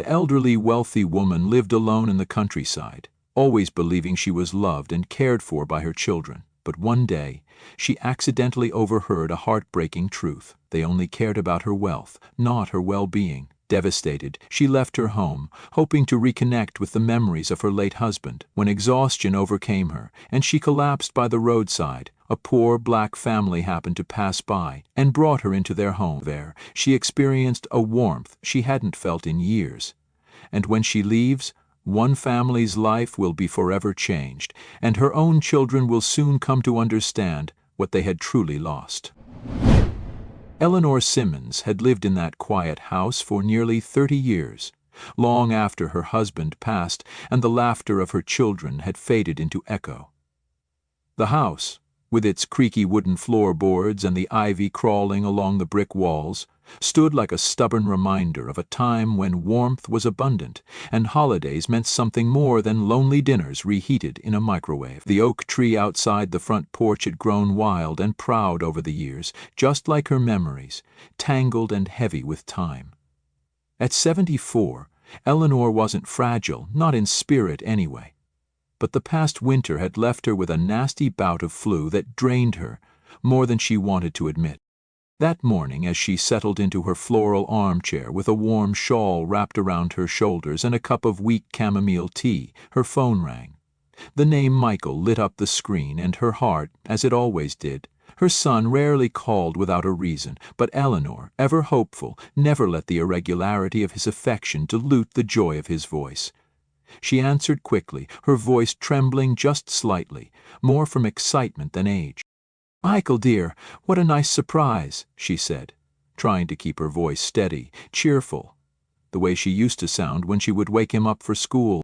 The elderly, wealthy woman lived alone in the countryside, always believing she was loved and cared for by her children. But one day, she accidentally overheard a heartbreaking truth. They only cared about her wealth, not her well-being. Devastated, she left her home, hoping to reconnect with the memories of her late husband, when exhaustion overcame her, and she collapsed by the roadside. A poor black family happened to pass by and brought her into their home. There, she experienced a warmth she hadn't felt in years. And when she leaves, one family's life will be forever changed, and her own children will soon come to understand what they had truly lost. Eleanor Simmons had lived in that quiet house for nearly 30 years, long after her husband passed and the laughter of her children had faded into echo. The house, with its creaky wooden floorboards and the ivy crawling along the brick walls, stood like a stubborn reminder of a time when warmth was abundant and holidays meant something more than lonely dinners reheated in a microwave. The oak tree outside the front porch had grown wild and proud over the years, just like her memories, tangled and heavy with time. At 74, Eleanor wasn't fragile, not in spirit anyway. But the past winter had left her with a nasty bout of flu that drained her more than she wanted to admit. That morning, as she settled into her floral armchair with a warm shawl wrapped around her shoulders and a cup of weak chamomile tea, her phone rang. The name Michael lit up the screen, and her heart, as it always did. Her son rarely called without a reason, but Eleanor, ever hopeful, never let the irregularity of his affection dilute the joy of his voice. She answered quickly, her voice trembling just slightly, more from excitement than age. "Michael, dear, what a nice surprise," she said, trying to keep her voice steady, cheerful, the way she used to sound when she would wake him up for school.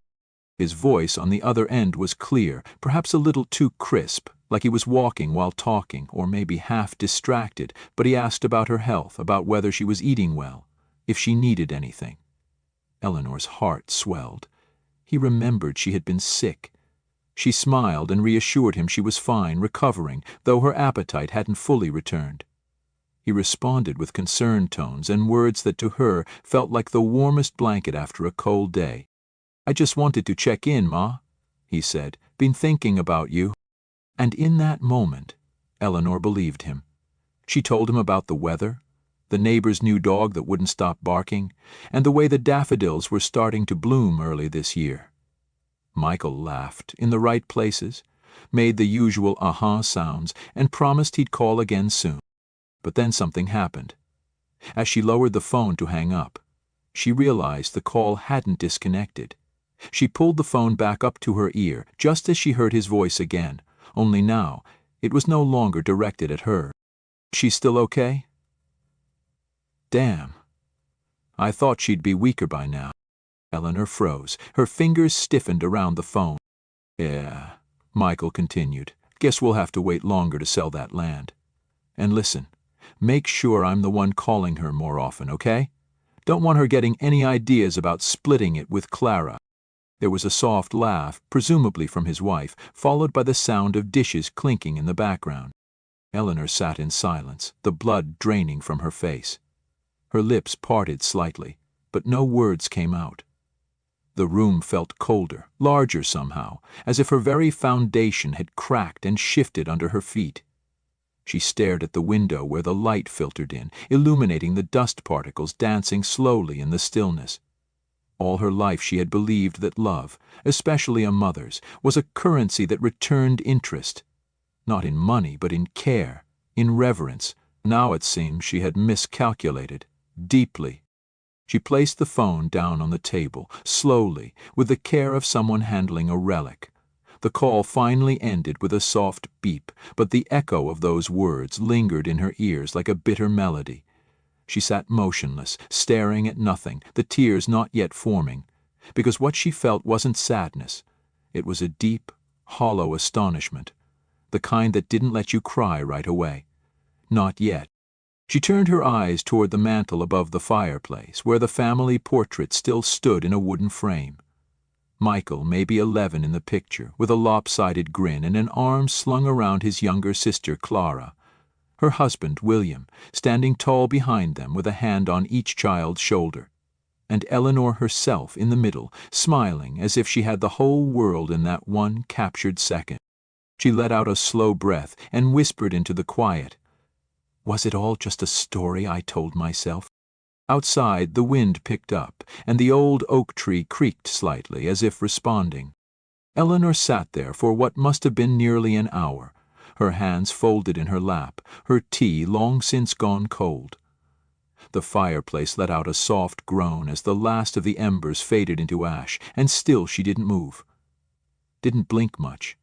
His voice on the other end was clear, perhaps a little too crisp, like he was walking while talking, or maybe half distracted, but he asked about her health, about whether she was eating well, if she needed anything. Eleanor's heart swelled. He remembered she had been sick. She smiled and reassured him she was fine, recovering, though her appetite hadn't fully returned. He responded with concerned tones and words that to her felt like the warmest blanket after a cold day. "I just wanted to check in, Ma," he said. "Been thinking about you." And in that moment, Eleanor believed him. She told him about the weather, the neighbor's new dog that wouldn't stop barking, and the way the daffodils were starting to bloom early this year. Michael laughed in the right places, made the usual aha sounds, and promised he'd call again soon. But then something happened. As she lowered the phone to hang up, she realized the call hadn't disconnected. She pulled the phone back up to her ear just as she heard his voice again, only now it was no longer directed at her. "She's still okay?" "Damn. I thought she'd be weaker by now." Eleanor froze. Her fingers stiffened around the phone. "Yeah," Michael continued. "Guess we'll have to wait longer to sell that land. And listen, make sure I'm the one calling her more often, okay? Don't want her getting any ideas about splitting it with Clara." There was a soft laugh, presumably from his wife, followed by the sound of dishes clinking in the background. Eleanor sat in silence, the blood draining from her face. Her lips parted slightly, but no words came out. The room felt colder, larger somehow, as if her very foundation had cracked and shifted under her feet. She stared at the window where the light filtered in, illuminating the dust particles dancing slowly in the stillness. All her life she had believed that love, especially a mother's, was a currency that returned interest. Not in money, but in care, in reverence. Now it seemed she had miscalculated, deeply. She placed the phone down on the table, slowly, with the care of someone handling a relic. The call finally ended with a soft beep, but the echo of those words lingered in her ears like a bitter melody. She sat motionless, staring at nothing, the tears not yet forming, because what she felt wasn't sadness. It was a deep, hollow astonishment, the kind that didn't let you cry right away. Not yet. She turned her eyes toward the mantel above the fireplace, where the family portrait still stood in a wooden frame. Michael, maybe 11 in the picture, with a lopsided grin and an arm slung around his younger sister Clara. Her husband, William, standing tall behind them with a hand on each child's shoulder. and Eleanor herself in the middle, smiling as if she had the whole world in that one captured second. She let out a slow breath and whispered into the quiet, "Was it all just a story I told myself?" Outside, the wind picked up, and the old oak tree creaked slightly, as if responding. Eleanor sat there for what must have been nearly an hour, her hands folded in her lap, her tea long since gone cold. The fireplace let out a soft groan as the last of the embers faded into ash, and still she didn't move. Didn't blink much.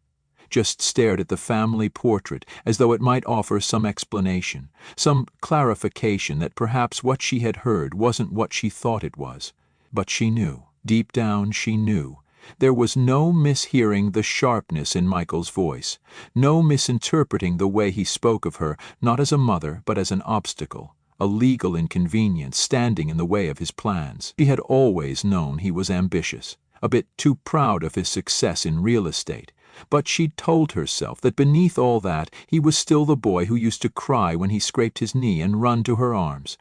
Just stared at the family portrait as though it might offer some explanation, some clarification that perhaps what she had heard wasn't what she thought it was. But she knew, deep down she knew. There was no mishearing the sharpness in Michael's voice, no misinterpreting the way he spoke of her, not as a mother but as an obstacle, a legal inconvenience standing in the way of his plans. She had always known he was ambitious, a bit too proud of his success in real estate, but she'd told herself that beneath all that he was still the boy who used to cry when he scraped his knee and run to her arms.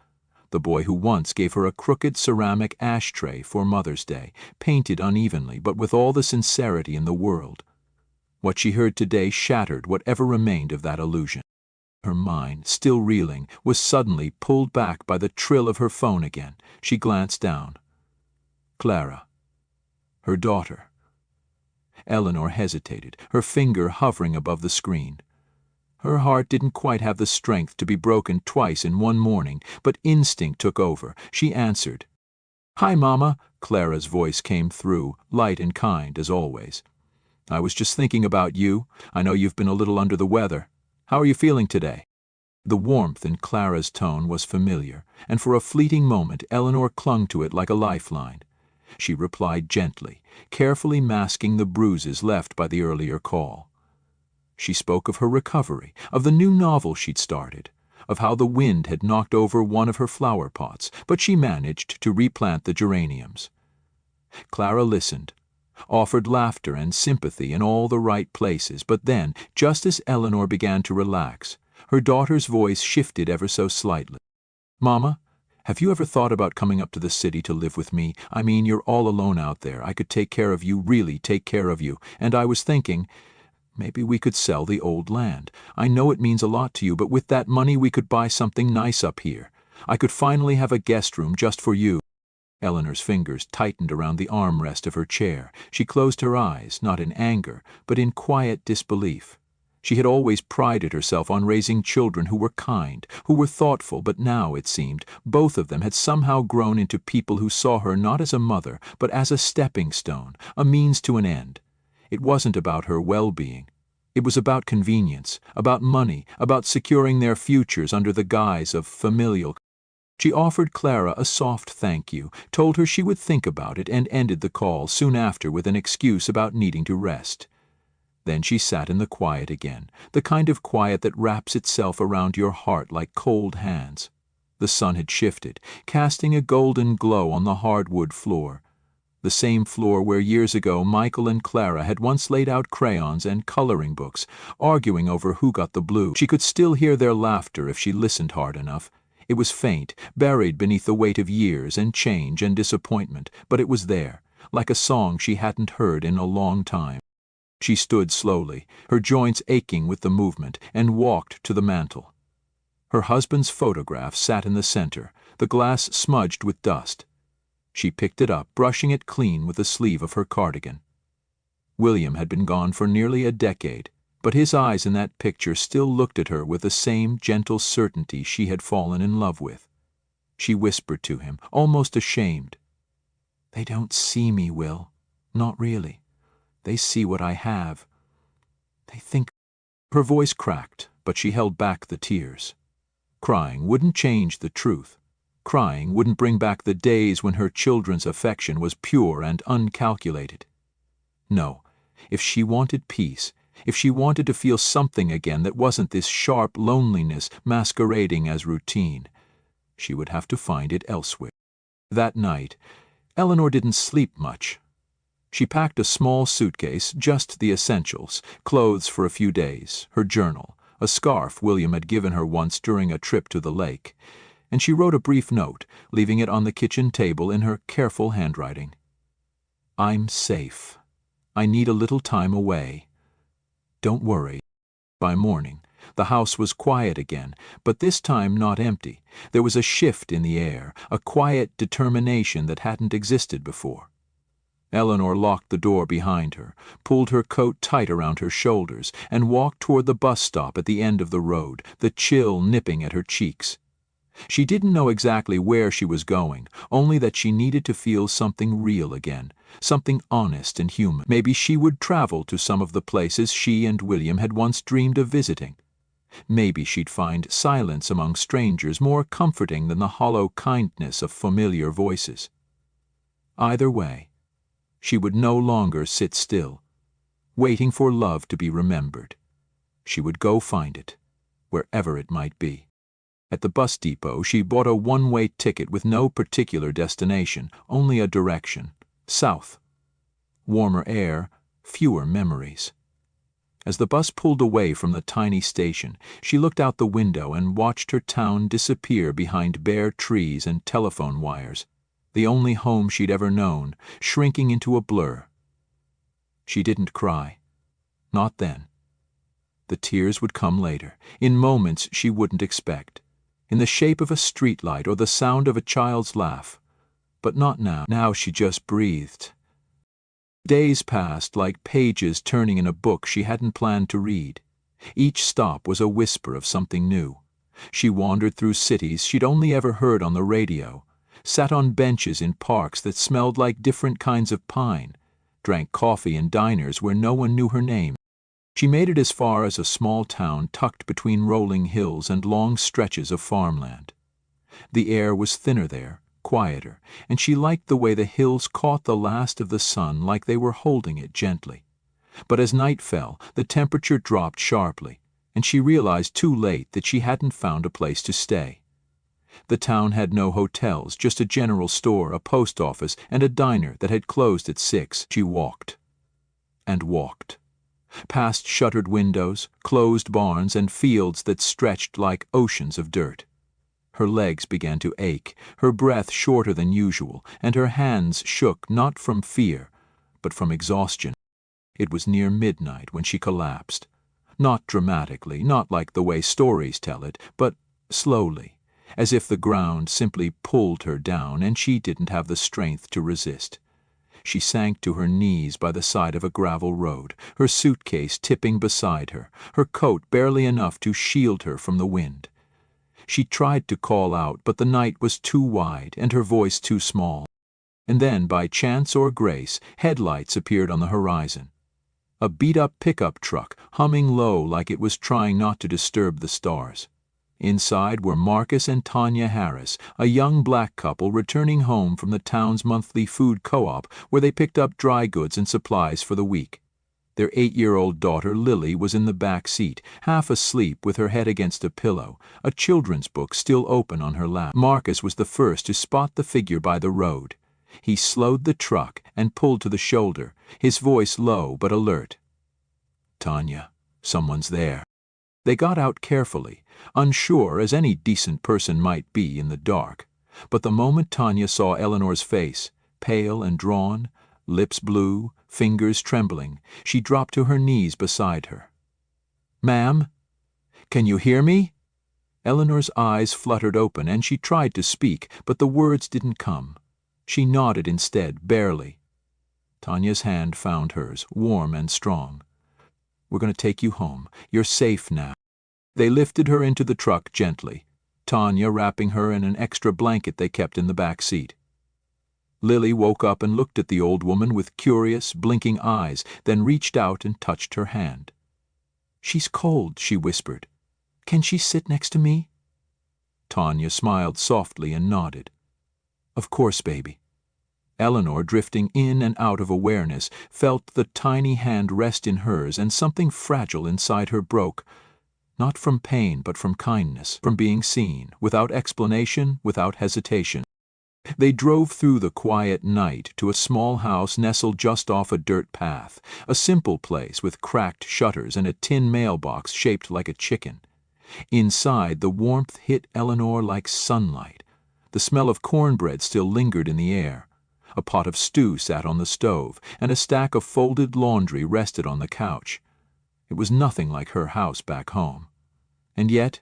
The boy who once gave her a crooked ceramic ashtray for Mother's Day, painted unevenly but with all the sincerity in the world. What she heard today shattered whatever remained of that illusion. Her mind, still reeling, was suddenly pulled back by the trill of her phone again. She glanced down. Clara. Her daughter. Eleanor hesitated, her finger hovering above the screen. Her heart didn't quite have the strength to be broken twice in one morning, but instinct took over. She answered. "Hi, Mama," Clara's voice came through, light and kind as always. "I was just thinking about you. I know you've been a little under the weather. How are you feeling today?" The warmth in Clara's tone was familiar, and for a fleeting moment Eleanor clung to it like a lifeline. She replied gently, carefully masking the bruises left by the earlier call. She spoke of her recovery, of the new novel she'd started, of how the wind had knocked over one of her flower pots, but she managed to replant the geraniums. Clara listened, offered laughter and sympathy in all the right places, but then, just as Eleanor began to relax, her daughter's voice shifted ever so slightly. "Mama, have you ever thought about coming up to the city to live with me? I mean, you're all alone out there. I could take care of you, really take care of you, and I was thinking, maybe we could sell the old land. I know it means a lot to you, but with that money we could buy something nice up here. I could finally have a guest room just for you." Eleanor's fingers tightened around the armrest of her chair. She closed her eyes, not in anger, but in quiet disbelief. She had always prided herself on raising children who were kind, who were thoughtful, but now, it seemed, both of them had somehow grown into people who saw her not as a mother, but as a stepping stone, a means to an end. It wasn't about her well-being. It was about convenience, about money, about securing their futures under the guise of familial. She offered Clara a soft thank you, told her she would think about it, and ended the call soon after with an excuse about needing to rest. Then she sat in the quiet again, the kind of quiet that wraps itself around your heart like cold hands. The sun had shifted, casting a golden glow on the hardwood floor. The same floor where years ago Michael and Clara had once laid out crayons and coloring books, arguing over who got the blue. She could still hear their laughter if she listened hard enough. It was faint, buried beneath the weight of years and change and disappointment, but it was there, like a song she hadn't heard in a long time. She stood slowly, her joints aching with the movement, and walked to the mantel. Her husband's photograph sat in the center, the glass smudged with dust. She picked it up, brushing it clean with the sleeve of her cardigan. William had been gone for nearly a decade, but his eyes in that picture still looked at her with the same gentle certainty she had fallen in love with. She whispered to him, almost ashamed, "They don't see me, Will. Not really. They see what I have. They think—" Her voice cracked, but she held back the tears. Crying wouldn't change the truth. Crying wouldn't bring back the days when her children's affection was pure and uncalculated. No, if she wanted peace, if she wanted to feel something again that wasn't this sharp loneliness masquerading as routine, she would have to find it elsewhere. That night, Eleanor didn't sleep much. She packed a small suitcase, just the essentials, clothes for a few days, her journal, a scarf William had given her once during a trip to the lake. and she wrote a brief note, leaving it on the kitchen table in her careful handwriting. "I'm safe. I need a little time away. Don't worry." By morning, the house was quiet again, but this time not empty. There was a shift in the air, a quiet determination that hadn't existed before. Eleanor locked the door behind her, pulled her coat tight around her shoulders, and walked toward the bus stop at the end of the road, the chill nipping at her cheeks. She didn't know exactly where she was going, only that she needed to feel something real again, something honest and human. Maybe she would travel to some of the places she and William had once dreamed of visiting. Maybe she'd find silence among strangers more comforting than the hollow kindness of familiar voices. Either way, she would no longer sit still, waiting for love to be remembered. She would go find it, wherever it might be. At the bus depot, she bought a one-way ticket with no particular destination, only a direction: south. Warmer air, fewer memories. As the bus pulled away from the tiny station, she looked out the window and watched her town disappear behind bare trees and telephone wires, the only home she'd ever known, shrinking into a blur. She didn't cry. Not then. The tears would come later, in moments she wouldn't expect, in the shape of a streetlight or the sound of a child's laugh. But not now. Now she just breathed. Days passed like pages turning in a book she hadn't planned to read. Each stop was a whisper of something new. She wandered through cities she'd only ever heard on the radio, sat on benches in parks that smelled like different kinds of pine, drank coffee in diners where no one knew her name. She made it as far as a small town tucked between rolling hills and long stretches of farmland. The air was thinner there, quieter, and she liked the way the hills caught the last of the sun like they were holding it gently. But as night fell, the temperature dropped sharply, and she realized too late that she hadn't found a place to stay. The town had no hotels, just a general store, a post office, and a diner that had closed at 6. She walked. And walked. Past shuttered windows, closed barns, and fields that stretched like oceans of dirt. Her legs began to ache, her breath shorter than usual, and her hands shook not from fear, but from exhaustion. It was near midnight when she collapsed. Not dramatically, not like the way stories tell it, but slowly, as if the ground simply pulled her down and she didn't have the strength to resist. She sank to her knees by the side of a gravel road, her suitcase tipping beside her, her coat barely enough to shield her from the wind. She tried to call out, but the night was too wide and her voice too small. And then, by chance or grace, headlights appeared on the horizon. A beat-up pickup truck, humming low like it was trying not to disturb the stars. Inside were Marcus and Tanya Harris, a young black couple returning home from the town's monthly food co-op where they picked up dry goods and supplies for the week. Their 8-year-old daughter Lily was in the back seat, half asleep with her head against a pillow, a children's book still open on her lap. Marcus was the first to spot the figure by the road. He slowed the truck and pulled to the shoulder, his voice low but alert. "Tanya, someone's there." They got out carefully, unsure as any decent person might be in the dark. But the moment Tanya saw Eleanor's face, pale and drawn, lips blue, fingers trembling, she dropped to her knees beside her. "Ma'am? Can you hear me?" Eleanor's eyes fluttered open and she tried to speak, but the words didn't come. She nodded instead, barely. Tanya's hand found hers, warm and strong. "We're going to take you home. You're safe now." They lifted her into the truck gently, Tanya wrapping her in an extra blanket they kept in the back seat. Lily woke up and looked at the old woman with curious, blinking eyes, then reached out and touched her hand. "She's cold," she whispered. "Can she sit next to me?" Tanya smiled softly and nodded. "Of course, baby." Eleanor, drifting in and out of awareness, felt the tiny hand rest in hers and something fragile inside her broke, not from pain but from kindness, from being seen, without explanation, without hesitation. They drove through the quiet night to a small house nestled just off a dirt path, a simple place with cracked shutters and a tin mailbox shaped like a chicken. Inside, the warmth hit Eleanor like sunlight. The smell of cornbread still lingered in the air. A pot of stew sat on the stove, and a stack of folded laundry rested on the couch. It was nothing like her house back home. And yet,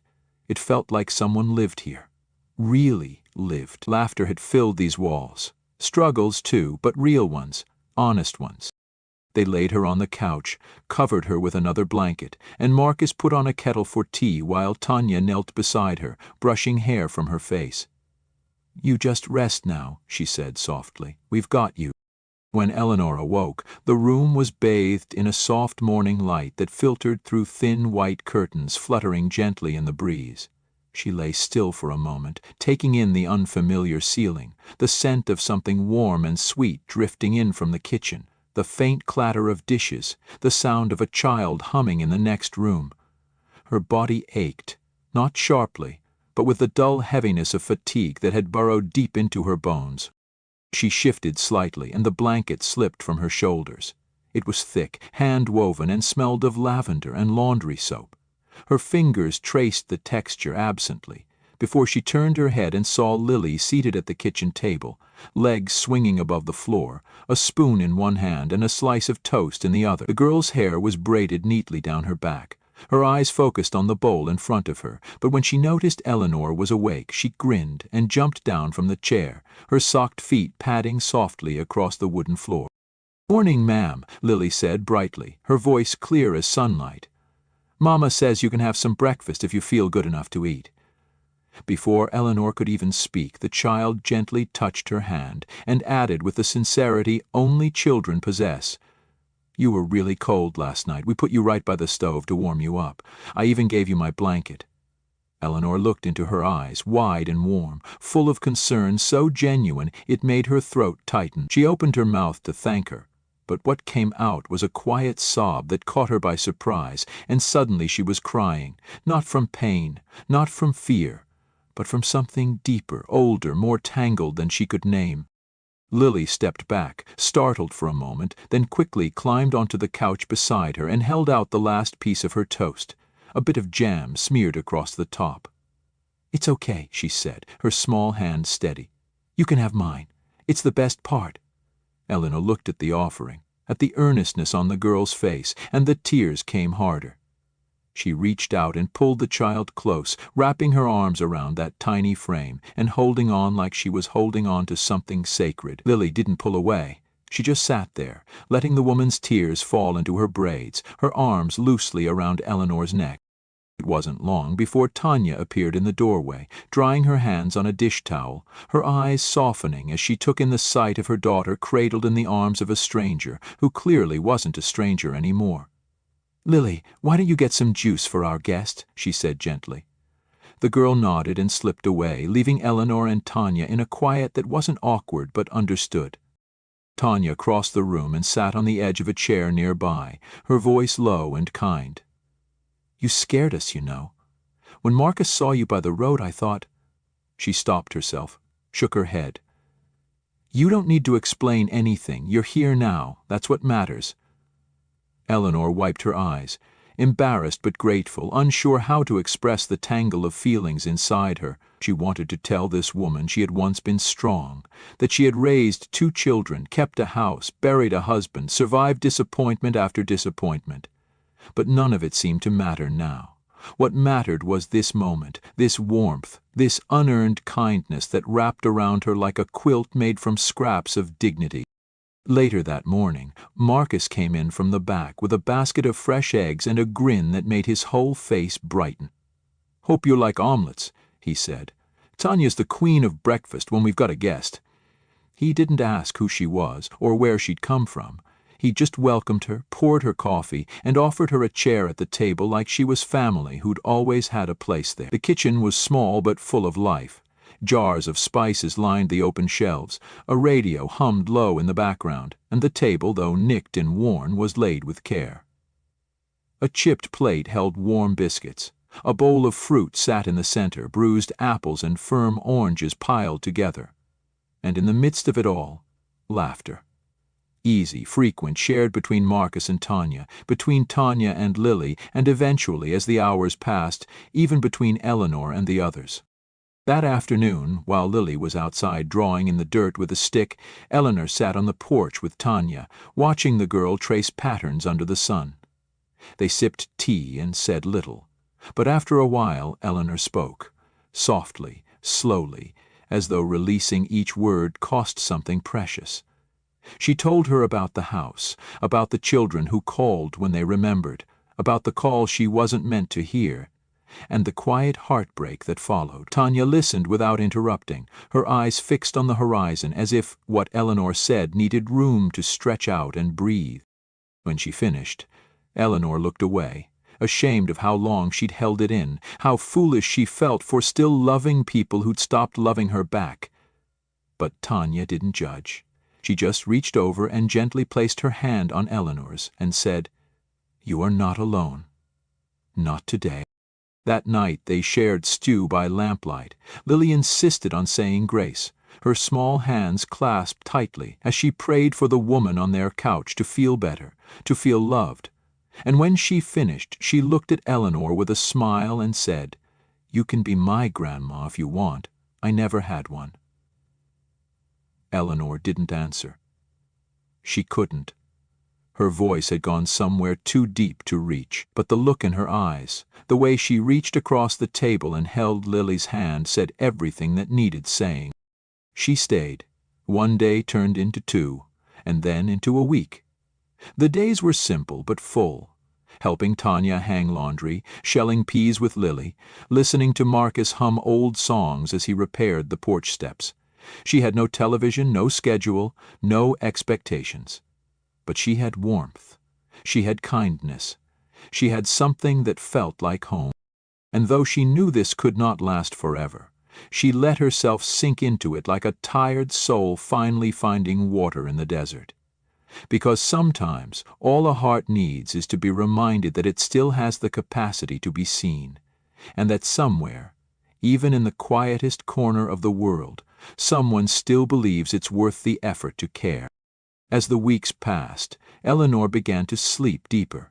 it felt like someone lived here. Really lived. Laughter had filled these walls. Struggles, too, but real ones, honest ones. They laid her on the couch, covered her with another blanket, and Marcus put on a kettle for tea while Tanya knelt beside her, brushing hair from her face. "You just rest now," she said softly. "We've got you." When Eleanor awoke, the room was bathed in a soft morning light that filtered through thin white curtains fluttering gently in the breeze. She lay still for a moment, taking in the unfamiliar ceiling, the scent of something warm and sweet drifting in from the kitchen, the faint clatter of dishes, the sound of a child humming in the next room. Her body ached, not sharply, but with the dull heaviness of fatigue that had burrowed deep into her bones. She shifted slightly, and the blanket slipped from her shoulders. It was thick, hand-woven, and smelled of lavender and laundry soap. Her fingers traced the texture absently, before she turned her head and saw Lily seated at the kitchen table, legs swinging above the floor, a spoon in one hand and a slice of toast in the other. The girl's hair was braided neatly down her back. Her eyes focused on the bowl in front of her, but when she noticed Eleanor was awake, she grinned and jumped down from the chair, her socked feet padding softly across the wooden floor. "Morning, ma'am," Lily said brightly, her voice clear as sunlight. "Mama says you can have some breakfast if you feel good enough to eat." Before Eleanor could even speak, the child gently touched her hand and added with the sincerity only children possess, "You were really cold last night. We put you right by the stove to warm you up. I even gave you my blanket." Eleanor looked into her eyes, wide and warm, full of concern so genuine it made her throat tighten. She opened her mouth to thank her, but what came out was a quiet sob that caught her by surprise, and suddenly she was crying, not from pain, not from fear, but from something deeper, older, more tangled than she could name. Lily stepped back, startled for a moment, then quickly climbed onto the couch beside her and held out the last piece of her toast, a bit of jam smeared across the top. "It's okay," she said, her small hand steady. "You can have mine. It's the best part." Eleanor looked at the offering, at the earnestness on the girl's face, and the tears came harder. She reached out and pulled the child close, wrapping her arms around that tiny frame and holding on like she was holding on to something sacred. Lily didn't pull away. She just sat there, letting the woman's tears fall into her braids, her arms loosely around Eleanor's neck. It wasn't long before Tanya appeared in the doorway, drying her hands on a dish towel, her eyes softening as she took in the sight of her daughter cradled in the arms of a stranger who clearly wasn't a stranger anymore. "Lily, why don't you get some juice for our guest?" she said gently. The girl nodded and slipped away, leaving Eleanor and Tanya in a quiet that wasn't awkward but understood. Tanya crossed the room and sat on the edge of a chair nearby, her voice low and kind. "You scared us, you know. When Marcus saw you by the road, I thought—" She stopped herself, shook her head. "You don't need to explain anything. You're here now. That's what matters." Eleanor wiped her eyes, embarrassed but grateful, unsure how to express the tangle of feelings inside her. She wanted to tell this woman she had once been strong, that she had raised 2 children, kept a house, buried a husband, survived disappointment after disappointment. But none of it seemed to matter now. What mattered was this moment, this warmth, this unearned kindness that wrapped around her like a quilt made from scraps of dignity. Later that morning, Marcus came in from the back with a basket of fresh eggs and a grin that made his whole face brighten. "Hope you like omelets," he said. "Tanya's the queen of breakfast when we've got a guest." He didn't ask who she was or where she'd come from. He just welcomed her, poured her coffee, and offered her a chair at the table like she was family who'd always had a place there. The kitchen was small but full of life. Jars of spices lined the open shelves, a radio hummed low in the background, and the table, though nicked and worn, was laid with care. A chipped plate held warm biscuits. A bowl of fruit sat in the center, bruised apples and firm oranges piled together. And in the midst of it all, laughter. Easy, frequent, shared between Marcus and Tanya, between Tanya and Lily, and eventually, as the hours passed, even between Eleanor and the others. That afternoon, while Lily was outside drawing in the dirt with a stick, Eleanor sat on the porch with Tanya, watching the girl trace patterns under the sun. They sipped tea and said little, but after a while Eleanor spoke, softly, slowly, as though releasing each word cost something precious. She told her about the house, about the children who called when they remembered, about the call she wasn't meant to hear, and the quiet heartbreak that followed. Tanya listened without interrupting, her eyes fixed on the horizon as if what Eleanor said needed room to stretch out and breathe. When she finished, Eleanor looked away, ashamed of how long she'd held it in, how foolish she felt for still loving people who'd stopped loving her back. But Tanya didn't judge. She just reached over and gently placed her hand on Eleanor's and said, "You are not alone. Not today." That night they shared stew by lamplight. Lily insisted on saying grace, her small hands clasped tightly as she prayed for the woman on their couch to feel better, to feel loved. And when she finished, she looked at Eleanor with a smile and said, "You can be my grandma if you want. I never had one." Eleanor didn't answer. She couldn't. Her voice had gone somewhere too deep to reach, but the look in her eyes, the way she reached across the table and held Lily's hand, said everything that needed saying. She stayed. One day turned into two, and then into a week. The days were simple but full, helping Tanya hang laundry, shelling peas with Lily, listening to Marcus hum old songs as he repaired the porch steps. She had no television, no schedule, no expectations. But she had warmth. She had kindness. She had something that felt like home. And though she knew this could not last forever, she let herself sink into it like a tired soul finally finding water in the desert. Because sometimes all a heart needs is to be reminded that it still has the capacity to be seen, and that somewhere, even in the quietest corner of the world, someone still believes it's worth the effort to care. As the weeks passed, Eleanor began to sleep deeper.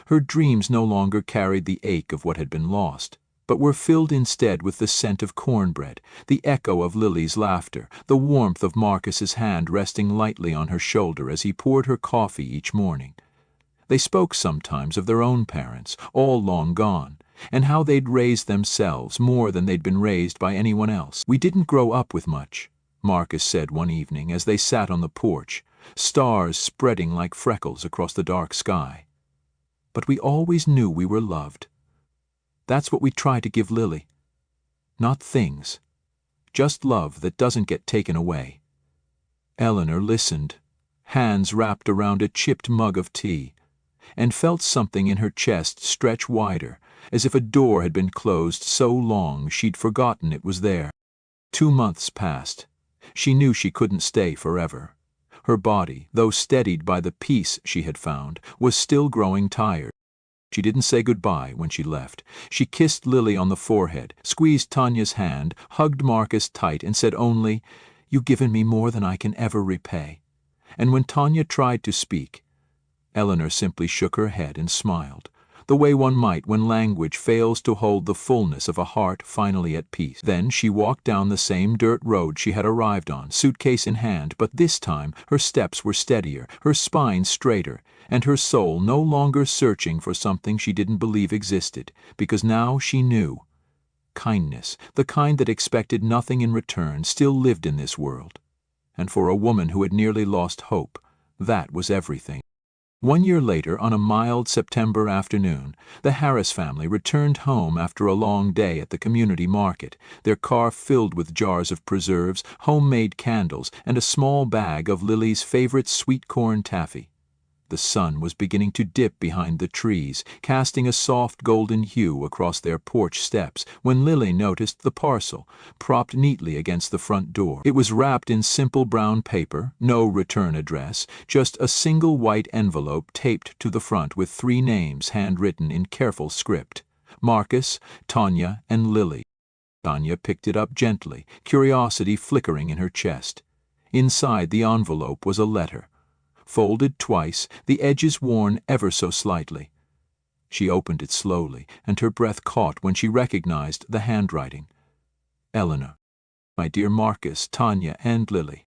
Her dreams no longer carried the ache of what had been lost, but were filled instead with the scent of cornbread, the echo of Lily's laughter, the warmth of Marcus's hand resting lightly on her shoulder as he poured her coffee each morning. They spoke sometimes of their own parents, all long gone, and how they'd raised themselves more than they'd been raised by anyone else. "We didn't grow up with much," Marcus said one evening as they sat on the porch, stars spreading like freckles across the dark sky. "But we always knew we were loved. That's what we try to give Lily. Not things. Just love that doesn't get taken away." Eleanor listened, hands wrapped around a chipped mug of tea, and felt something in her chest stretch wider, as if a door had been closed so long she'd forgotten it was there. 2 months passed. She knew she couldn't stay forever. Her body, though steadied by the peace she had found, was still growing tired. She didn't say goodbye when she left. She kissed Lily on the forehead, squeezed Tanya's hand, hugged Marcus tight, and said only, "You've given me more than I can ever repay." And when Tanya tried to speak, Eleanor simply shook her head and smiled, the way one might when language fails to hold the fullness of a heart finally at peace. Then she walked down the same dirt road she had arrived on, suitcase in hand, but this time her steps were steadier, her spine straighter, and her soul no longer searching for something she didn't believe existed, because now she knew. Kindness, the kind that expected nothing in return, still lived in this world. And for a woman who had nearly lost hope, that was everything. 1 year later, on a mild September afternoon, the Harris family returned home after a long day at the community market, their car filled with jars of preserves, homemade candles, and a small bag of Lily's favorite sweet corn taffy. The sun was beginning to dip behind the trees, casting a soft golden hue across their porch steps, when Lily noticed the parcel, propped neatly against the front door. It was wrapped in simple brown paper, no return address, just a single white envelope taped to the front with 3 names handwritten in careful script: Marcus, Tanya, and Lily. Tanya picked it up gently, curiosity flickering in her chest. Inside the envelope was a letter. folded twice, the edges worn ever so slightly. She opened it slowly, and her breath caught when she recognized the handwriting. Eleanor, my dear Marcus, Tanya, and Lily,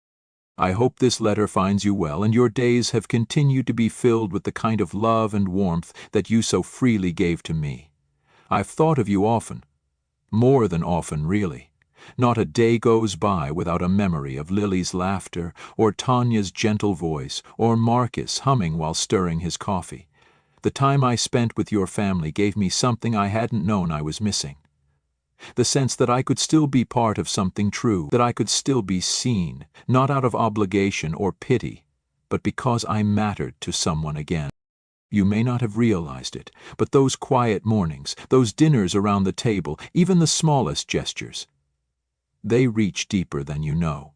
I hope this letter finds you well, and your days have continued to be filled with the kind of love and warmth that you so freely gave to me. I've thought of you often, more than often, really. Not a day goes by without a memory of Lily's laughter, or Tanya's gentle voice, or Marcus humming while stirring his coffee. The time I spent with your family gave me something I hadn't known I was missing. The sense that I could still be part of something true, that I could still be seen, not out of obligation or pity, but because I mattered to someone again. You may not have realized it, but those quiet mornings, those dinners around the table, even the smallest gestures, they reach deeper than you know.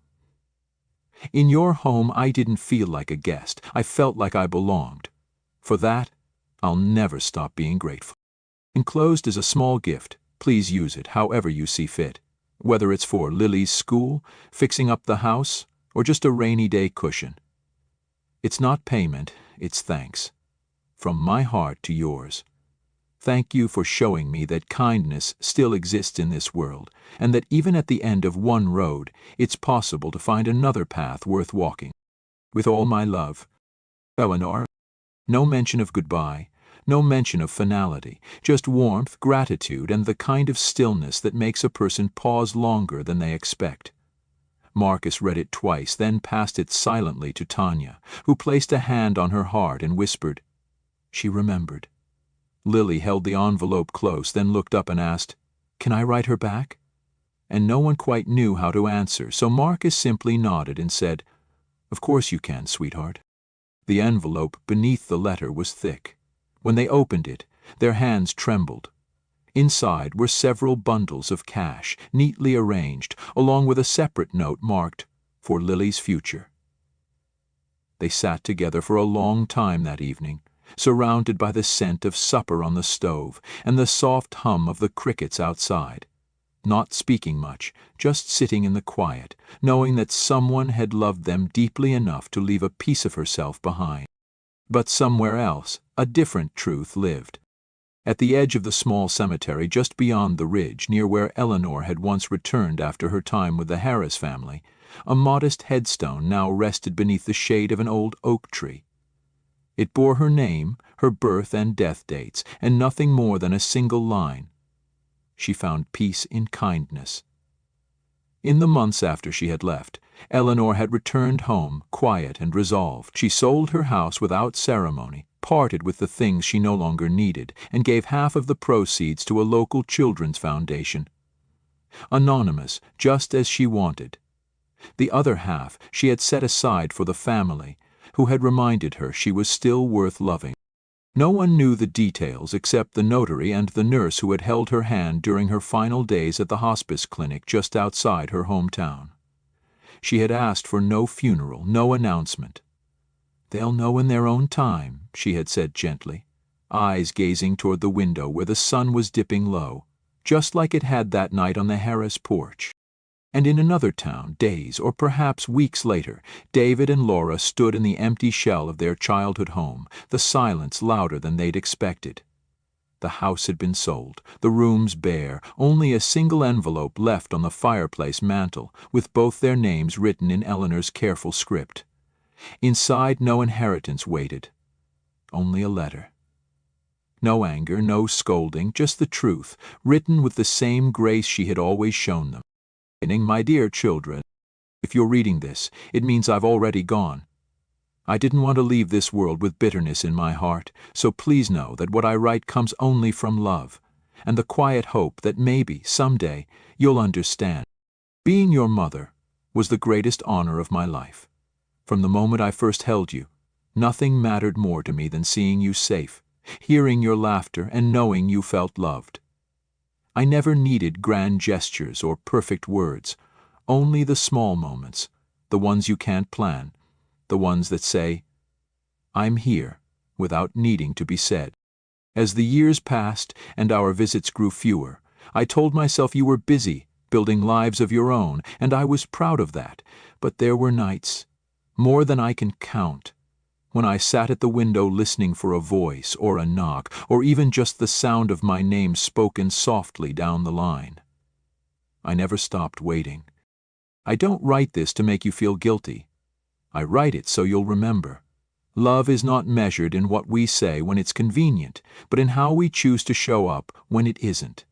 In your home, I didn't feel like a guest. I felt like I belonged. For that, I'll never stop being grateful. Enclosed is a small gift. Please use it however you see fit, whether it's for Lily's school, fixing up the house, or just a rainy day cushion. It's not payment, it's thanks. From my heart to yours. Thank you for showing me that kindness still exists in this world, and that even at the end of one road, it's possible to find another path worth walking. With all my love, Eleanor. No mention of goodbye. No mention of finality, just warmth, gratitude, and the kind of stillness that makes a person pause longer than they expect. Marcus read it twice, then passed it silently to Tanya, who placed a hand on her heart and whispered. She remembered. Lily held the envelope close, then looked up and asked, "Can I write her back?" And no one quite knew how to answer, so Marcus simply nodded and said, "Of course you can, sweetheart." The envelope beneath the letter was thick. When they opened it, their hands trembled. Inside were several bundles of cash, neatly arranged, along with a separate note marked, "For Lily's future." They sat together for a long time that evening, surrounded by the scent of supper on the stove and the soft hum of the crickets outside, not speaking much, just sitting in the quiet, knowing that someone had loved them deeply enough to leave a piece of herself behind. But somewhere else, a different truth lived. At the edge of the small cemetery just beyond the ridge, near where Eleanor had once returned after her time with the Harris family, a modest headstone now rested beneath the shade of an old oak tree. It bore her name, her birth and death dates, and nothing more than a single line. She found peace in kindness. In the months after she had left, Eleanor had returned home, quiet and resolved. She sold her house without ceremony, parted with the things she no longer needed, and gave half of the proceeds to a local children's foundation. Anonymous, just as she wanted. The other half she had set aside for the family, who had reminded her she was still worth loving. No one knew the details except the notary and the nurse who had held her hand during her final days at the hospice clinic just outside her hometown. She had asked for no funeral, no announcement. "They'll know in their own time," she had said gently, eyes gazing toward the window where the sun was dipping low, just like it had that night on the Harris porch. And in another town, days or perhaps weeks later, David and Laura stood in the empty shell of their childhood home, the silence louder than they'd expected. The house had been sold, the rooms bare, only a single envelope left on the fireplace mantel, with both their names written in Eleanor's careful script. Inside, no inheritance waited, only a letter. No anger, no scolding, just the truth, written with the same grace she had always shown them. "My dear children, if you're reading this, it means I've already gone. I didn't want to leave this world with bitterness in my heart, so please know that what I write comes only from love, and the quiet hope that maybe, someday, you'll understand. Being your mother was the greatest honor of my life. From the moment I first held you, nothing mattered more to me than seeing you safe, hearing your laughter, and knowing you felt loved. I never needed grand gestures or perfect words, only the small moments, the ones you can't plan, the ones that say, 'I'm here,' without needing to be said. As the years passed and our visits grew fewer, I told myself you were busy, building lives of your own, and I was proud of that, but there were nights, more than I can count, when I sat at the window listening for a voice or a knock, or even just the sound of my name spoken softly down the line. I never stopped waiting. I don't write this to make you feel guilty. I write it so you'll remember. Love is not measured in what we say when it's convenient, but in how we choose to show up when it isn't.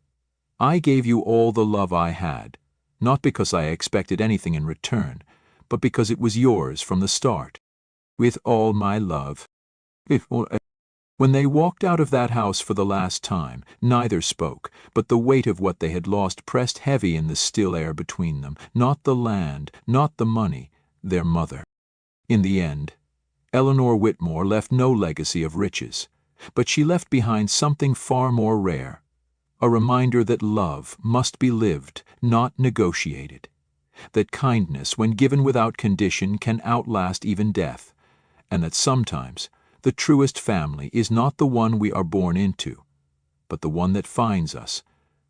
I gave you all the love I had, not because I expected anything in return, but because it was yours from the start. With all my love. When they walked out of that house for the last time, neither spoke, but the weight of what they had lost pressed heavy in the still air between them, not the land, not the money, their mother. In the end, Eleanor Whitmore left no legacy of riches, but she left behind something far more rare, a reminder that love must be lived, not negotiated, that kindness, when given without condition, can outlast even death, and that sometimes the truest family is not the one we are born into, but the one that finds us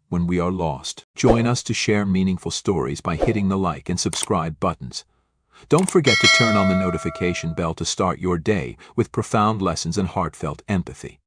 when we are lost. Join us to share meaningful stories by hitting the like and subscribe buttons. Don't forget to turn on the notification bell to start your day with profound lessons and heartfelt empathy.